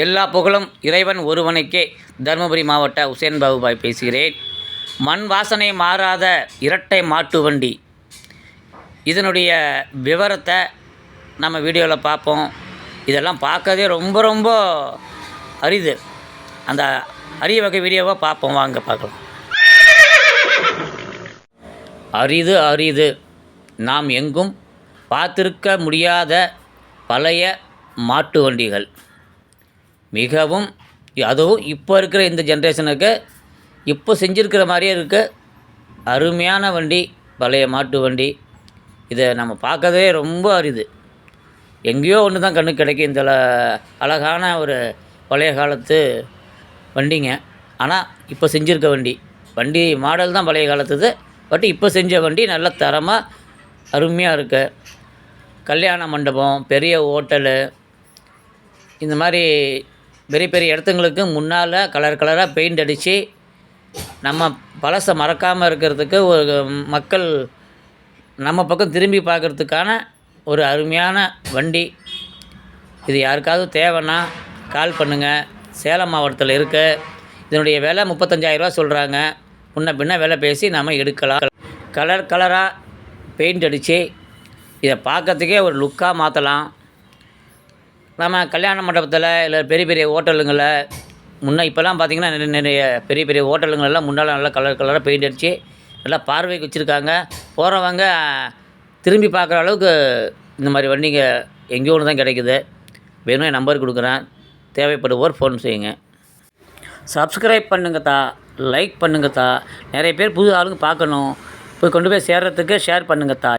எல்லா புகழும் இறைவன் ஒருவனுக்கே. தருமபுரி மாவட்ட உசேன் பாபுபாய் பேசுகிறேன். மண் வாசனை மாறாத இரட்டை மாட்டு வண்டி, இதனுடைய விவரத்தை நம்ம வீடியோவில் பார்ப்போம். இதெல்லாம் பார்க்கறதே ரொம்ப ரொம்ப அரிது. அந்த அரிய வகை வீடியோவை பார்ப்போம், வாங்க பார்க்கலாம். அரிது நாம் எங்கும் பார்த்திருக்க முடியாத பழைய மாட்டு வண்டிகள். மிகவும், அதுவும் இப்போ இருக்கிற இந்த ஜென்ரேஷனுக்கு இப்போ செஞ்சுருக்கிற மாதிரியே இருக்க அருமையான வண்டி, பழைய மாட்டு வண்டி. இதை நம்ம பார்க்கறதே ரொம்ப அரிது. எங்கேயோ ஒன்று தான் கண்ணுக்கு கிடைக்கும் இந்த அழகான ஒரு பழைய காலத்து வண்டிங்க. ஆனால் இப்போ செஞ்சுருக்க வண்டி மாடல் தான் பழைய காலத்துது. பட் இப்போ செஞ்ச வண்டி நல்ல தரமாக அருமையாக இருக்கு. கல்யாண மண்டபம், பெரிய ஹோட்டலு, இந்த மாதிரி பெரிய பெரிய இடத்துங்களுக்கு முன்னால் கலராக பெயிண்ட் அடித்து நம்ம பழசை மறக்காமல் இருக்கிறதுக்கு ஒரு மக்கள் நம்ம பக்கம் திரும்பி பார்க்குறதுக்கான ஒரு அருமையான வண்டி. இது யாருக்காவது தேவைன்னா கால் பண்ணுங்கள். சேலம் மாவட்டத்தில் இருக்குது. இதனுடைய விலை 35,000 சொல்கிறாங்க. முன்ன பின்ன விலை பேசி நம்ம எடுக்கலாம். கலராக பெயிண்ட் அடித்து இதை பார்க்கறதுக்கே ஒரு லுக்காக மாற்றலாம். நம்ம கல்யாண மண்டபத்தில் இல்லை பெரிய பெரிய ஹோட்டலுங்களில் இப்போல்லாம் பார்த்திங்கன்னா நிறைய பெரிய பெரிய ஹோட்டலுங்களெல்லாம் முன்னால் நல்லா கலராக பெயிண்ட் அடித்து நல்லா பார்வைக்கு வச்சுருக்காங்க. போகிறவங்க திரும்பி பார்க்குற அளவுக்கு இந்த மாதிரி வண்டிங்க எங்கேயோ ஒன்று தான் கிடைக்குது. வேணும், என் நம்பர் கொடுக்குறேன், தேவைப்படுவோர் ஃபோன் செய்யுங்க. சப்ஸ்கிரைப் பண்ணுங்கத்தா, லைக் பண்ணுங்கத்தா. நிறைய பேர் புது ஆளுங்க பார்க்கணும், போய் கொண்டு போய் சேர்கிறதுக்கு ஷேர் பண்ணுங்கத்தா.